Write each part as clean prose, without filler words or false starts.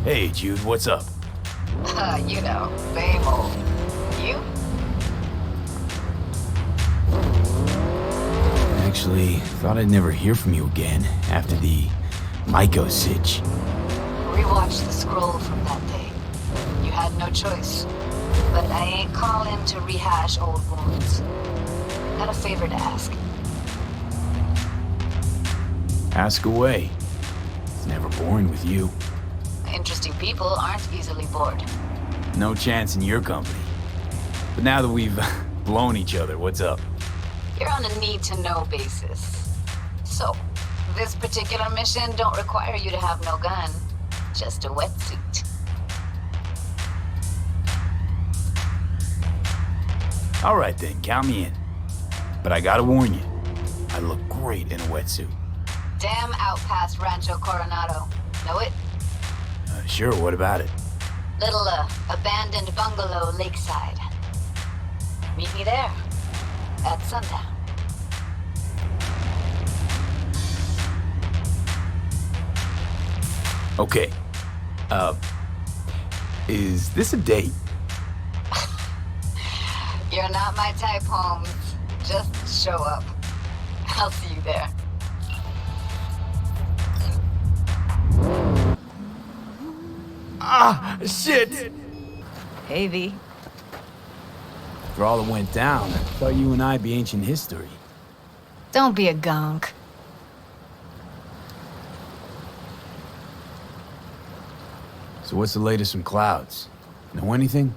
Hey, Jude, what's up? You know, same old. You? Actually, thought I'd never hear from you again after the Myco sitch. Rewatched the scroll from that day. You had no choice. But I ain't calling to rehash old wounds. Got a favor to ask. Ask away. It's never boring with you. Interesting people aren't easily bored. No chance in your company. But now that we've blown each other, what's up? You're on a need-to-know basis. So, this particular mission don't require you to have no gun. Just a wetsuit. All right then, count me in. But I gotta warn you, I look great in a wetsuit. Damn out past Rancho Coronado. Know it? Sure, what about it? Little, abandoned bungalow lakeside. Meet me there. At sundown. Okay. Is this a date? You're not my type, Holmes. Just show up. I'll see you there. Ah, shit! Hey, V. For all that went down, I thought you and I'd be ancient history. Don't be a gunk. So what's the latest from Clouds? Know anything?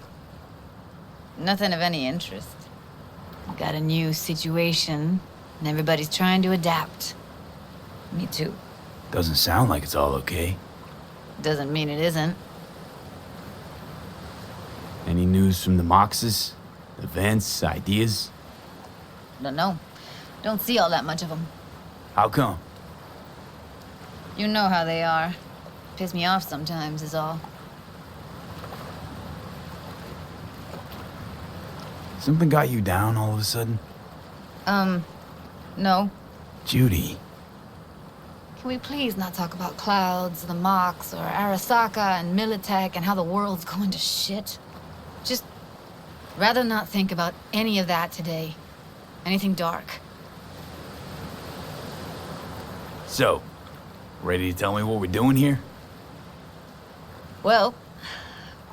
Nothing of any interest. Got a new situation, and everybody's trying to adapt. Me too. Doesn't sound like it's all okay. Doesn't mean it isn't. Any news from the Moxes? Events, ideas? Don't know. Don't see all that much of them. How come? You know how they are. Piss me off sometimes is all. Something got you down all of a sudden? No. Judy. Can we please not talk about Clouds, the Mox, or Arasaka and Militech and how the world's going to shit? Just rather not think about any of that today. Anything dark. So, ready to tell me what we're doing here? Well,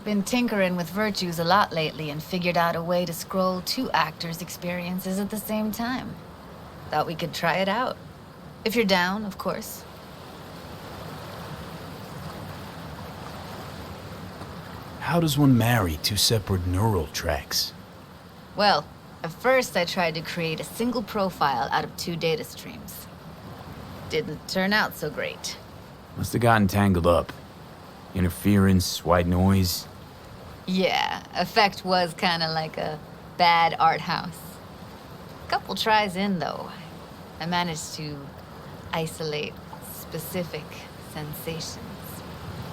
been tinkering with virtues a lot lately and figured out a way to scroll two actors' experiences at the same time. Thought we could try it out. If you're down, of course. How does one marry two separate neural tracks? Well, at first I tried to create a single profile out of two data streams. Didn't turn out so great. Must have gotten tangled up. Interference, white noise. Yeah, effect was kinda like a bad art house. Couple tries in, though, I managed to isolate specific sensations.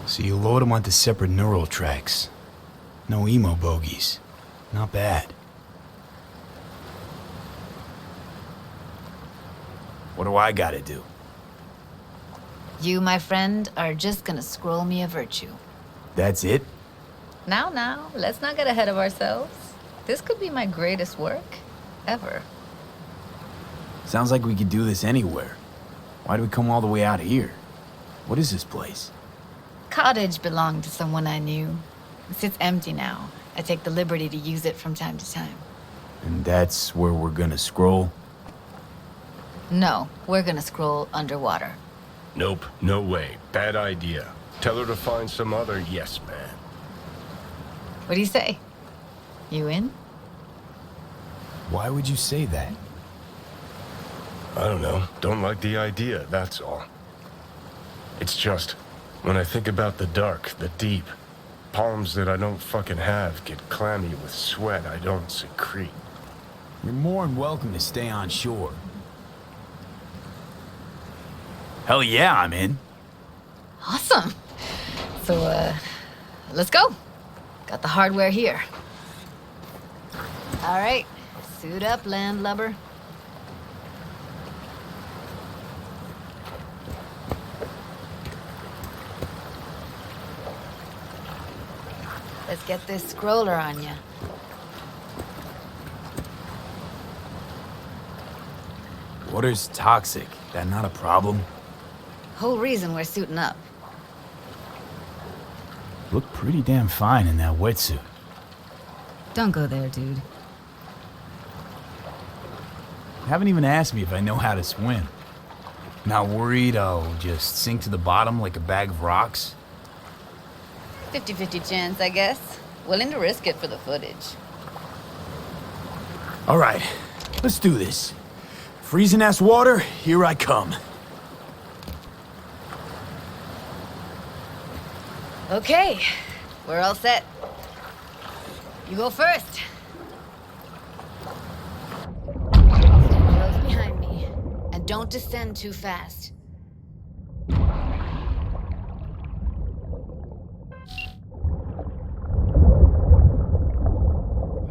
So you load them onto separate neural tracks. No emo bogies. Not bad. What do I gotta do? You, my friend, are just gonna scroll me a virtue. That's it? Now, let's not get ahead of ourselves. This could be my greatest work, ever. Sounds like we could do this anywhere. Why do we come all the way out here? What is this place? Cottage belonged to someone I knew. It sits empty now. I take the liberty to use it from time to time. And that's where we're gonna scroll? No, we're gonna scroll underwater. Nope, no way. Bad idea. Tell her to find some other yes man. What do you say? You in? Why would you say that? I don't know. Don't like the idea, that's all. It's just, when I think about the dark, the deep, palms that I don't fucking have get clammy with sweat I don't secrete. You're more than welcome to stay on shore. Hell yeah, I'm in. Awesome. So, let's go. Got the hardware here. All right, suit up, landlubber. let's get this scroller on ya. Water's toxic. That not a problem? Whole reason we're suiting up. Look pretty damn fine in that wetsuit. Don't go there, dude. You haven't even asked me if I know how to swim. Not worried I'll just sink to the bottom like a bag of rocks? 50-50 chance, I guess. Willing to risk it for the footage. All right, let's do this. Freezing ass water, here I come. Okay, we're all set. You go first. Close behind me, and don't descend too fast.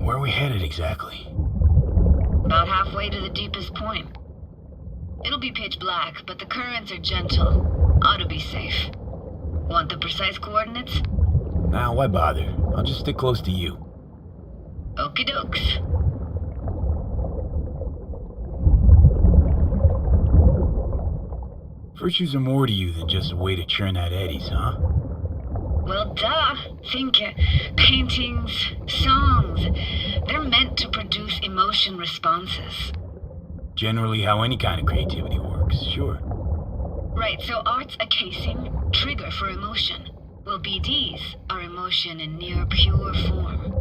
Where are we headed exactly? About halfway to the deepest point. It'll be pitch black, but the currents are gentle. Ought to be safe. Want the precise coordinates? Nah, why bother? I'll just stick close to you. Okie dokes. Virtues are more to you than just a way to churn out eddies, huh? Well, duh. Think paintings, songs. They're meant to produce emotion responses. Generally how any kind of creativity works, sure. Right, so art's a casing, trigger for emotion. Well, BDs are emotion in near pure form.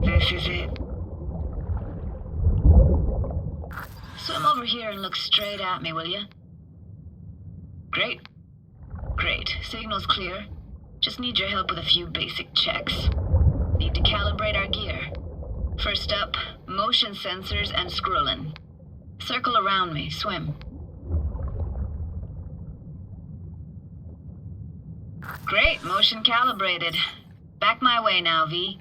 This is it. Swim over here and look straight at me, will you? Great. Great. Signal's clear. Just need your help with a few basic checks. Need to calibrate our gear. First up, motion sensors and scrolling. Circle around me. Swim. Great. Motion calibrated. Back my way now, V.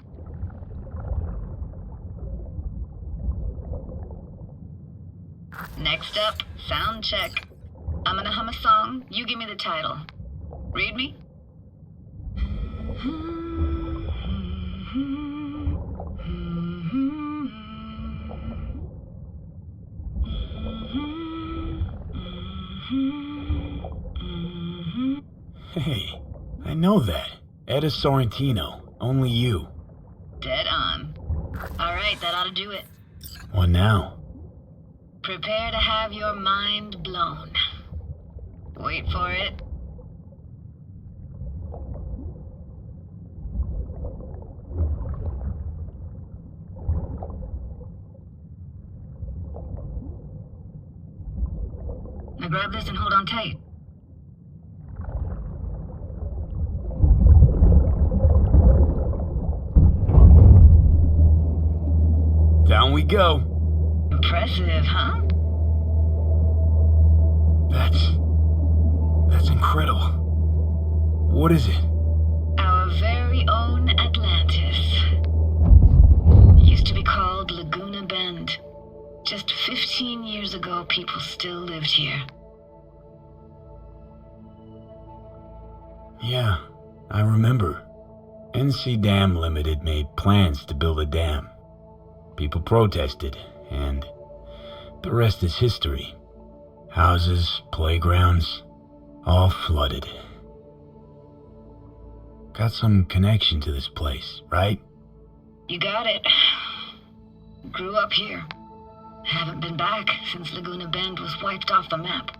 Next up, sound check. I'm gonna hum a song, you give me the title. Read me? Hey, I know that. Etta Sorrentino, only you. Dead on. Alright, that ought to do it. What now? Prepare to have your mind blown. Wait for it. Now grab this and hold on tight. Down we go. Impressive, huh? That's incredible. What is it? Our very own Atlantis. Used to be called Laguna Bend. Just 15 years ago, people still lived here. Yeah, I remember. NC Dam Limited made plans to build a dam. People protested, and the rest is history. Houses, playgrounds, all flooded. Got some connection to this place, right? You got it. Grew up here. Haven't been back since Laguna Bend was wiped off the map.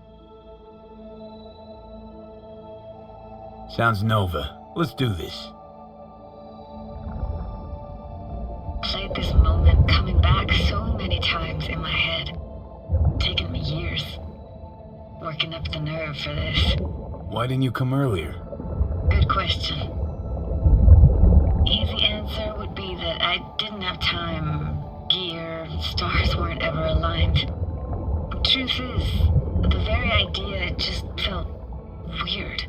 Sounds Nova. Let's do this. Played this moment coming back so many times in my head. Taken me years. Working up the nerve for this. Why didn't you come earlier? Good question. Easy answer would be that I didn't have time. Gear, stars weren't ever aligned. Truth is, the very idea just felt weird.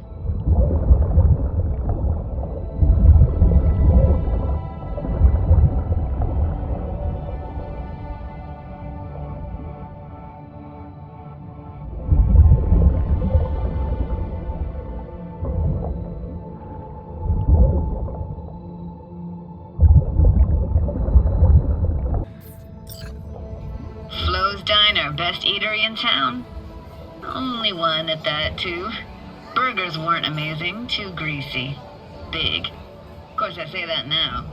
best eatery in town? Only one at that, too. Burgers weren't amazing, too greasy. Big. Of course, I say that now.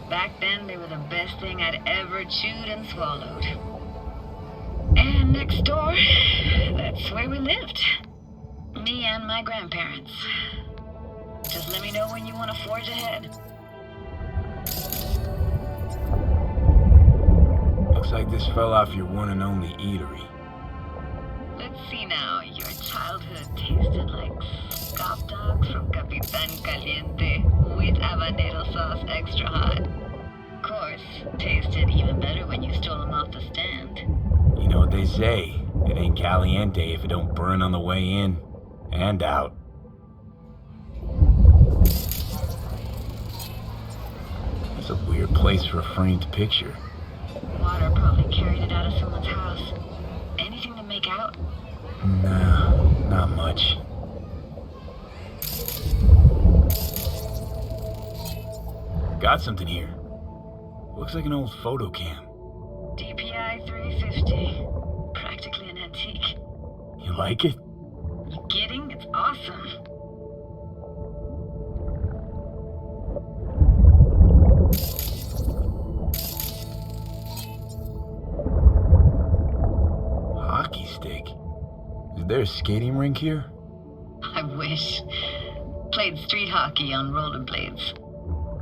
Back then, they were the best thing I'd ever chewed and swallowed. And next door, that's where we lived. Me and my grandparents. Just let me know when you want to forge ahead. Looks like this fell off your one and only eatery. Let's see now. Your childhood tasted like scop dogs from Capitan Caliente with habanero sauce extra hot. Of course, tasted even better when you stole them off the stand. You know what they say, it ain't caliente if it don't burn on the way in and out. It's a weird place for a framed picture. Water probably carried it out of someone's house. Anything to make out? Nah, not much. Got something here. Looks like an old photo cam. DPI 350. Practically an antique. You like it? You kidding? It's awesome. Hockey stick? Is there a skating rink here? I wish. Played street hockey on rollerblades.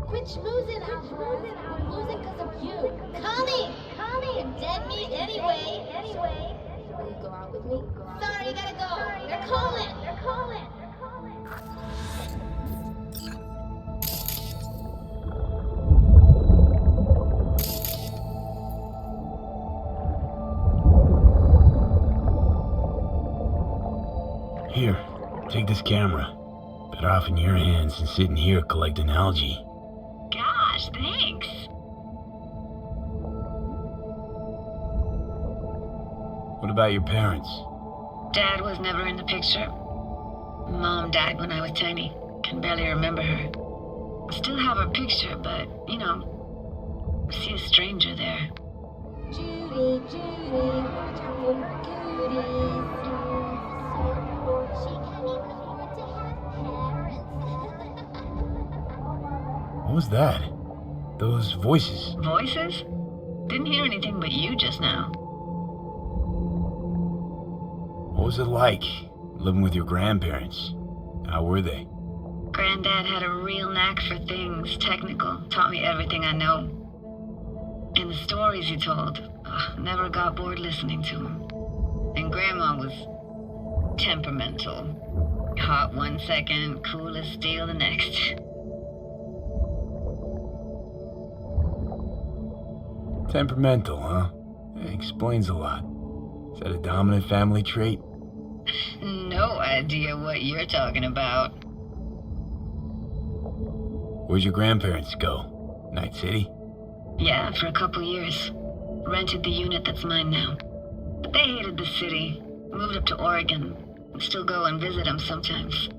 Quit schmoozing, Alvarez. We're losing because of you. Connie! You're dead meat anyway. Will you go out with me? Sorry, you gotta go. They're calling. Here, take this camera. Better off in your hands than sitting here collecting algae. Gosh, thanks. What about your parents? Dad was never in the picture. Mom died when I was tiny. Can barely remember her. Still have her picture, but, you know, I see a stranger there. Judy, watch out for her cuties. She can't even afford to have parents. What was that? Those voices. Voices? Didn't hear anything but you just now. What was it like, living with your grandparents? How were they? Granddad had a real knack for things technical. Taught me everything I know. And the stories he told, never got bored listening to him. And Grandma was temperamental. Hot one second, cool as steel the next. Temperamental, huh? Explains a lot. Is that a dominant family trait? No idea what you're talking about. Where'd your grandparents go? Night City? Yeah, for a couple years. Rented the unit that's mine now. But they hated the city. Moved up to Oregon. Still go and visit them sometimes.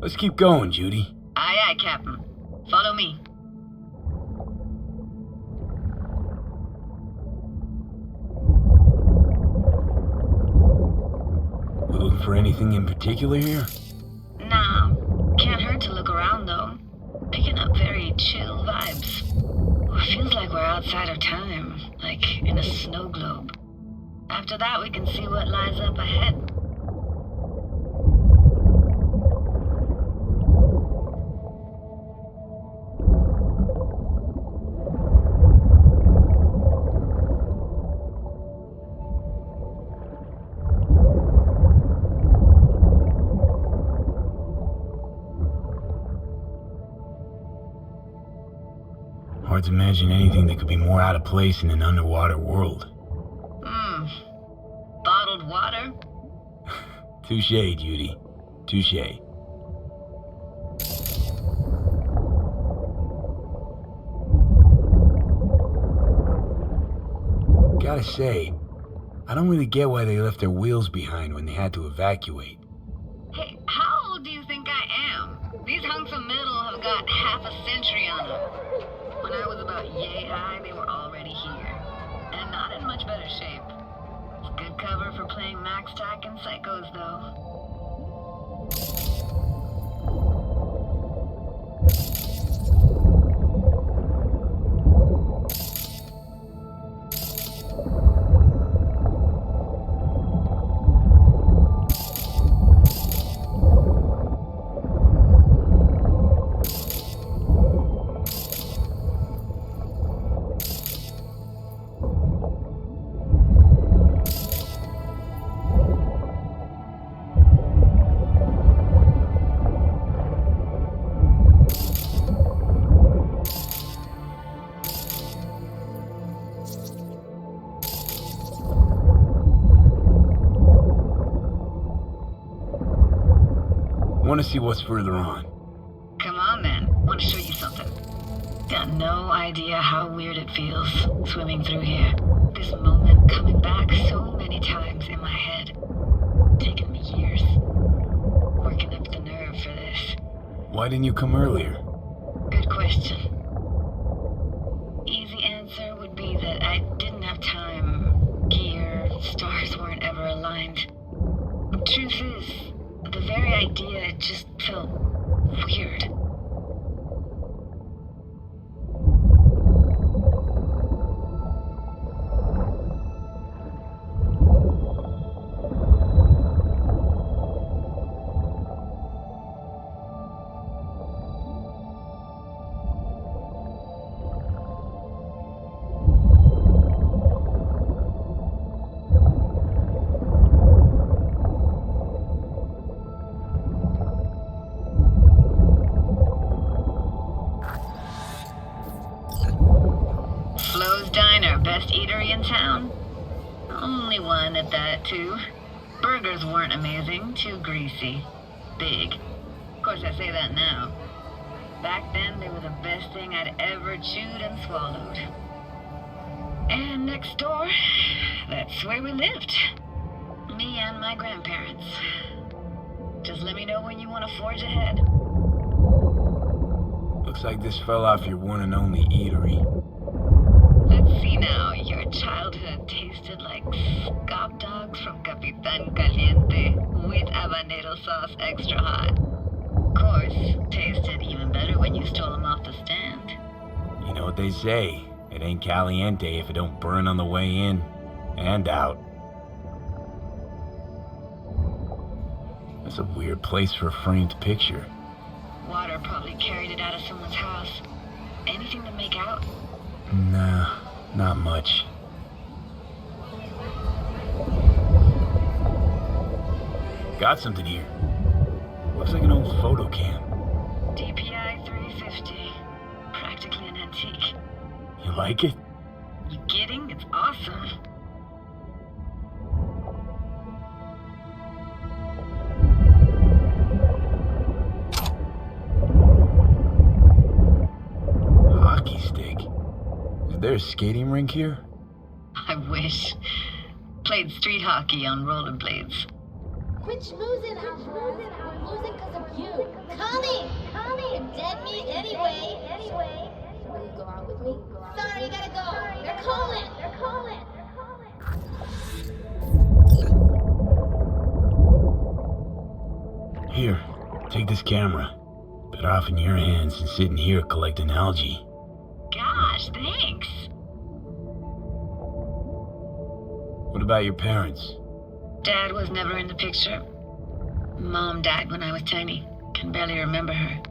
Let's keep going, Judy. Aye, aye, Captain. Follow me. We looking for anything in particular here? Nah, can't hurt to look around though. Picking up very chill vibes. Feels like we're outside of time, like in a snow globe. After that, we can see what lies up ahead. Hard to imagine anything that could be more out of place in an underwater world. Bottled water? Touché, Judy. Touché. Gotta say, I don't really get why they left their wheels behind when they had to evacuate. Hey, how old do you think I am? These hunks of metal have got half a century on them. When I was about yay high, they were already here. And not shape. It's good cover for playing Max Tack and Psychos, though. Want to see what's further on. Come on, then. Want to show you something. Got no idea how weird it feels, swimming through here. This moment coming back so many times in my head. Taking me years. Working up the nerve for this. Why didn't you come earlier? Good question. Easy answer would be that I didn't have time. Gear, stars weren't ever aligned. Truth is, the very idea just felt weird. Flo's Diner, best eatery in town? Only one at that, too. Burgers weren't amazing, too greasy. Big. Of course, I say that now. Back then, they were the best thing I'd ever chewed and swallowed. And next door, that's where we lived. Me and my grandparents. Just let me know when you want to forge ahead. Looks like this fell off your one and only eatery. Let's see now, your childhood tasted like scop dogs from Capitan Caliente with habanero sauce extra hot. Of course, tasted even better when you stole them off the stand. You know what they say, it ain't caliente if it don't burn on the way in and out. That's a weird place for a framed picture. Water probably carried it out of someone's house. Anything to make out? Nah, not much. Got something here. Looks like an old photo cam. DPI 350. Practically an antique. You like it? You kidding? It's awesome. Hockey stick. Is there a skating rink here? I wish. Played street hockey on rollerblades. Quit schmoozing, Alvarez. We're losing because of you. Coming! You're dead meat anyway. Will you go out with me? Sorry, you gotta go. They're calling. Here, take this camera. Better off in your hands than sitting here collecting algae. Gosh, thanks. What about your parents? Dad was never in the picture. Mom died when I was tiny. Can barely remember her.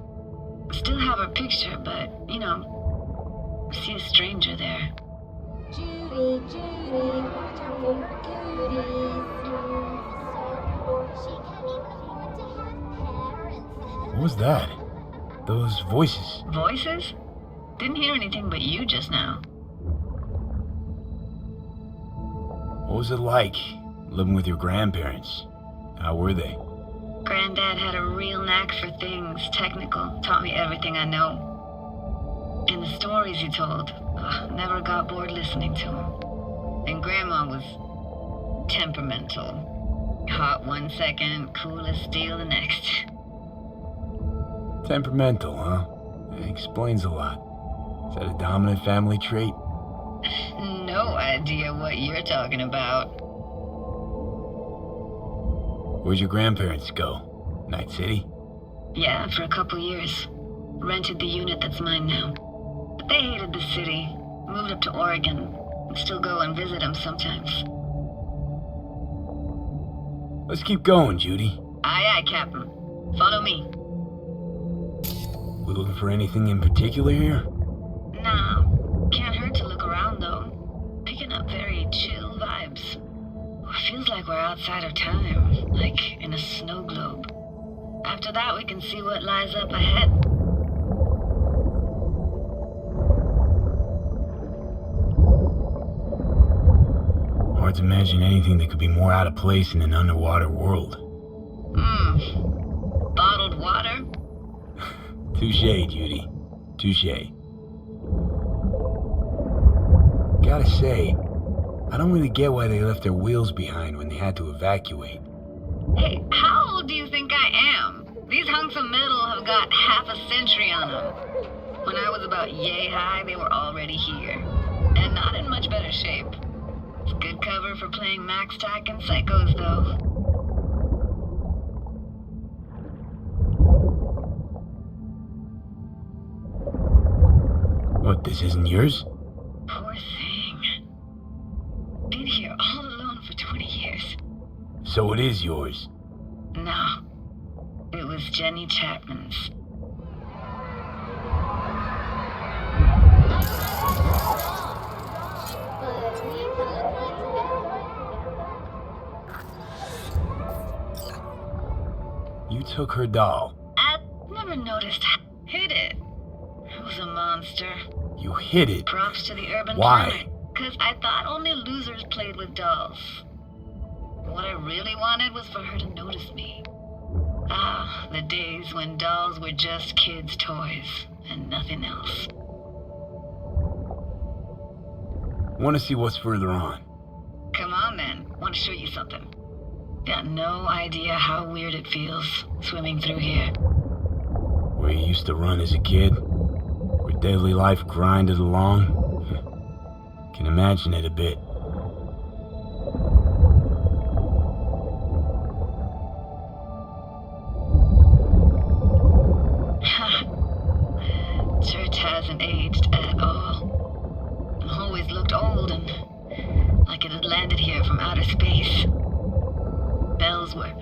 Still have her picture, but, you know, see a stranger there. Judy, watch out for her cuties. She can't even afford to have parents. What was that? Those voices. Voices? Didn't hear anything but you just now. What was it like, living with your grandparents? How were they? Granddad had a real knack for things technical, taught me everything I know. And the stories he told, never got bored listening to them. And Grandma was temperamental. Hot one second, cool as steel the next. Temperamental, huh? It explains a lot. Is that a dominant family trait? No, no idea what you're talking about. Where'd your grandparents go? Night City? Yeah, for a couple years. Rented the unit that's mine now. But they hated the city. Moved up to Oregon. Still go and visit them sometimes. Let's keep going, Judy. Aye, aye, Captain. Follow me. We looking for anything in particular here? Nah, can't hurt to look around though. Picking up very chill vibes. Feels like we're outside of time, like in a snow globe. After that, we can see what lies up ahead. Hard to imagine anything that could be more out of place in an underwater world. Bottled water? Touché, Judy. Touché. Gotta say, I don't really get why they left their wheels behind when they had to evacuate. Hey, how old do you think I am? These hunks of metal have got half a century on them. When I was about yay high, they were already here. And not in much better shape. It's good cover for playing Max Tack and Psychos, though. What, this isn't yours? Poor thing. Been here all alone for 20 years. So it is yours. No. It was Jenny Chapman's. You took her doll. I never noticed. Hid it. It was a monster. You hid it. Props to the urban Why? planner. 'Cause I thought only losers played with dolls. What I really wanted was for her to notice me. Ah, the days when dolls were just kids' toys and nothing else. Want to see what's further on? Come on then, want to show you something. Got no idea how weird it feels swimming through here. Where you used to run as a kid? Where daily life grinded along? Can imagine it a bit. Church hasn't aged at all. Always looked old and like it had landed here from outer space. Bells were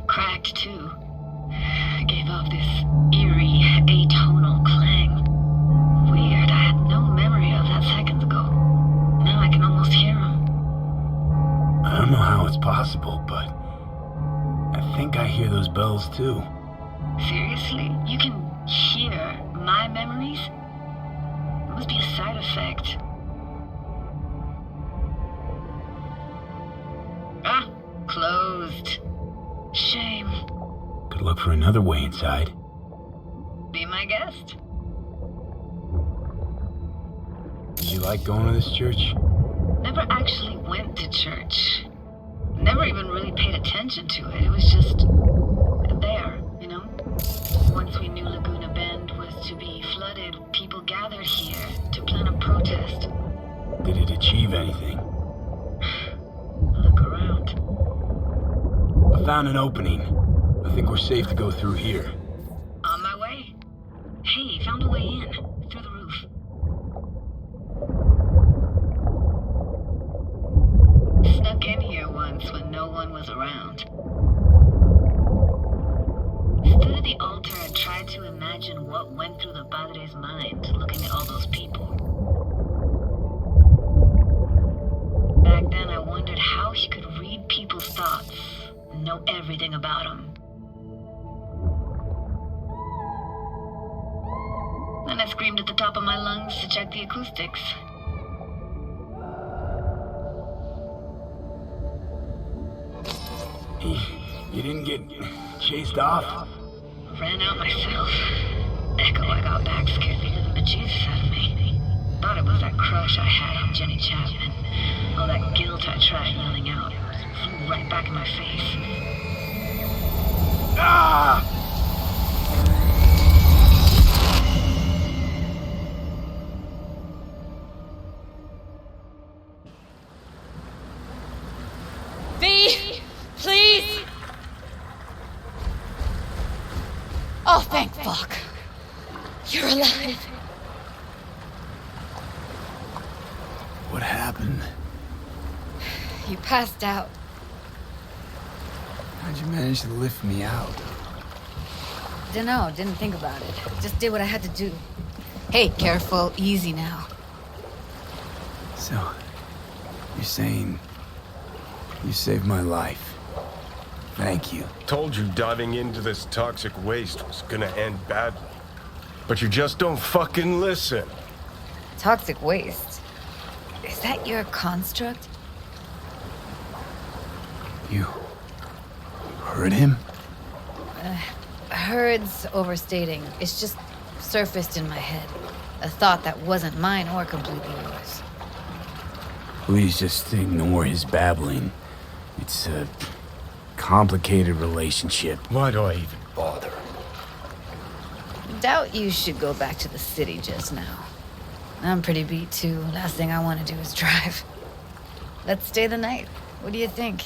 cracked too. Gave off this eerie, atonal clang. Weird, I had no memory of that seconds ago. Now I can almost hear them. I don't know how it's possible, but I think I hear those bells too. Seriously? You can hear my memories? It must be a side effect. Ah, closed. Shame. Could look for another way inside. Be my guest. Did you like going to this church? Never actually went to church. Never even really paid attention to it. It was just there, you know? Once we knew Laguna Bend was to be flooded, people gathered here to plan a protest. Did it achieve anything? Look around. I found an opening. I think we're safe to go through here. On my way. Hey, found a way in. Through the roof. Snuck in here once when no one was around. Stood at the altar and tried to imagine what went through the padre's mind looking at all those people. Back then I wondered how he could read people's thoughts and know everything about them. Then I screamed at the top of my lungs to check the acoustics. You didn't get chased off? Ran out myself. Echo I got back scared the living bejesus out of me. Thought it was that crush I had on Jenny Chapman. All that guilt I tried yelling out. Flew right back in my face. Ah! Oh, thank fuck. You're alive. What happened? You passed out. How'd you manage to lift me out? Dunno, didn't think about it. Just did what I had to do. Hey, careful, easy now. So, you're saying you saved my life. Thank you. Told you diving into this toxic waste was gonna end badly. But you just don't fucking listen. Toxic waste. Is that your construct? You heard him? Heard's overstating. It's just surfaced in my head. A thought that wasn't mine or completely yours. Please just ignore his babbling. It's a complicated relationship. Why do I even bother? Doubt you should go back to the city just now. I'm pretty beat too. Last thing I want to do is drive. Let's stay the night. What do you think?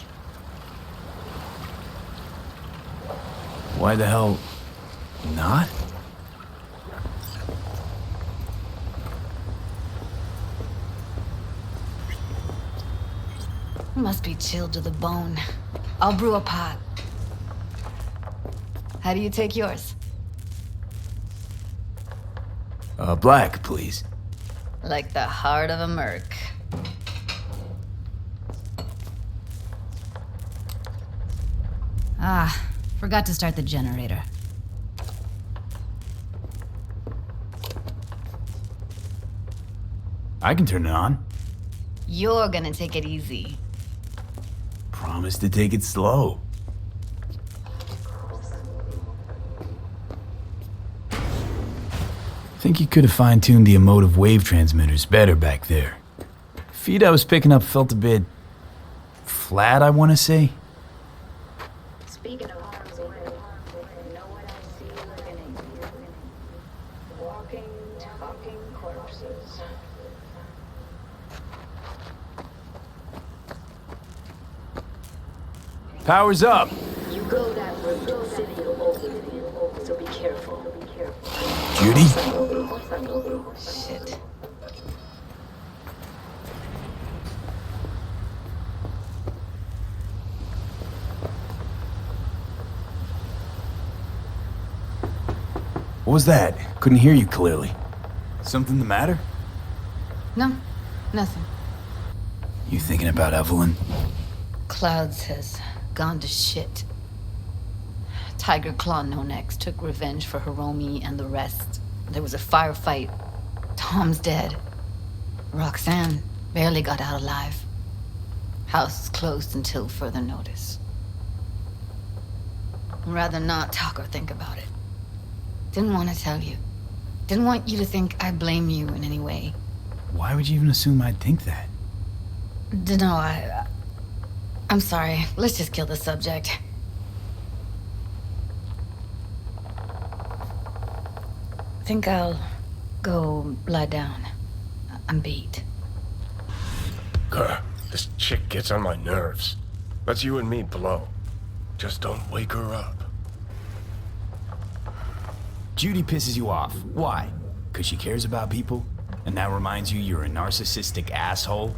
Why the hell not? Must be chilled to the bone. I'll brew a pot. How do you take yours? Black, please. Like the heart of a merc. Ah, forgot to start the generator. I can turn it on. You're gonna take it easy. Promise to take it slow. Think you could have fine-tuned the emotive wave transmitters better back there. Feed I was picking up felt a bit flat, I want to say. Speaking of harm's way, you know what I see living in here? Walking, talking corpses. Power's up. You go that route to the city of Oakland, so be careful. Judy? Shit. What was that? Couldn't hear you clearly. Something the matter? No, nothing. You thinking about Evelyn? Clouds has gone to shit. Tiger Claw No Necks took revenge for Hiromi and the rest. There was a firefight. Tom's dead. Roxanne barely got out alive. House is closed until further notice. I'd rather not talk or think about it. Didn't want to tell you. Didn't want you to think I blame you in any way. Why would you even assume I'd think that? Dunno, I'm sorry. Let's just kill the subject. Think I'll go lie down. I'm beat. Grr, this chick gets on my nerves. Let's you and me blow. Just don't wake her up. Judy pisses you off. Why? Because she cares about people? And that reminds you you're a narcissistic asshole?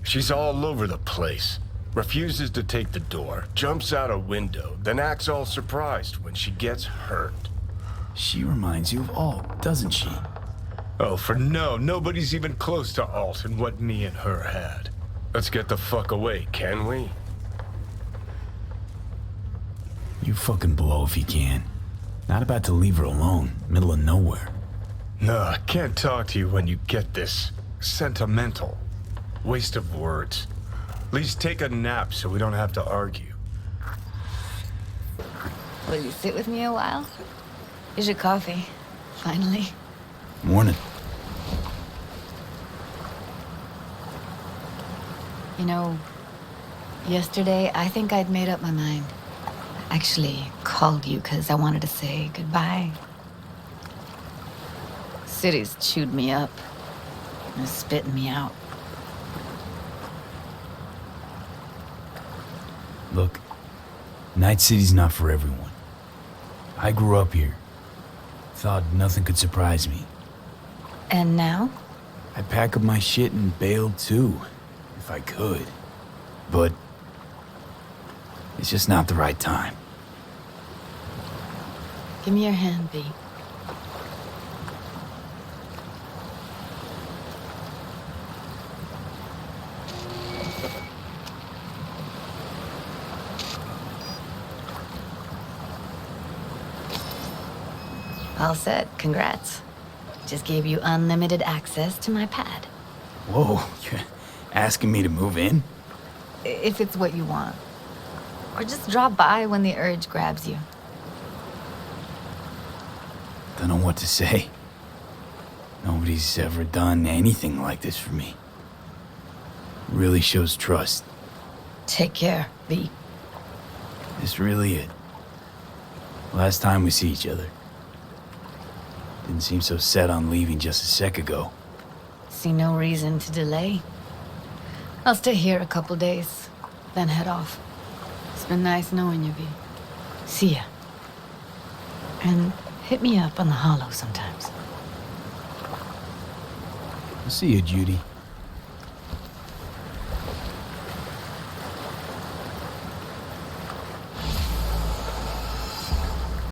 She's all over the place. Refuses to take the door, jumps out a window, then acts all surprised when she gets hurt. She reminds you of Alt, doesn't she? Oh, for no, nobody's even close to Alt and what me and her had. Let's get the fuck away, can we? You fucking blow if you can. Not about to leave her alone, middle of nowhere. No, I can't talk to you when you get this sentimental. Waste of words. At least take a nap so we don't have to argue. Will you sit with me a while? Here's your coffee. Finally. Morning. You know, yesterday I think I'd made up my mind. Actually called you because I wanted to say goodbye. City's chewed me up. And spitting me out. Look, Night City's not for everyone. I grew up here. Thought nothing could surprise me. And now? I'd pack up my shit and bail too, if I could. But it's just not the right time. Give me your hand, V. All set. Congrats. Just gave you unlimited access to my pad. Whoa, you're asking me to move in? If it's what you want. Or just drop by when the urge grabs you. Don't know what to say. Nobody's ever done anything like this for me. Really shows trust. Take care, V. This really it. Last time we see each other. Didn't seem so set on leaving just a sec ago. See no reason to delay. I'll stay here a couple days, then head off. It's been nice knowing you, V. See ya. And hit me up on the holo sometimes. I'll see you, Judy.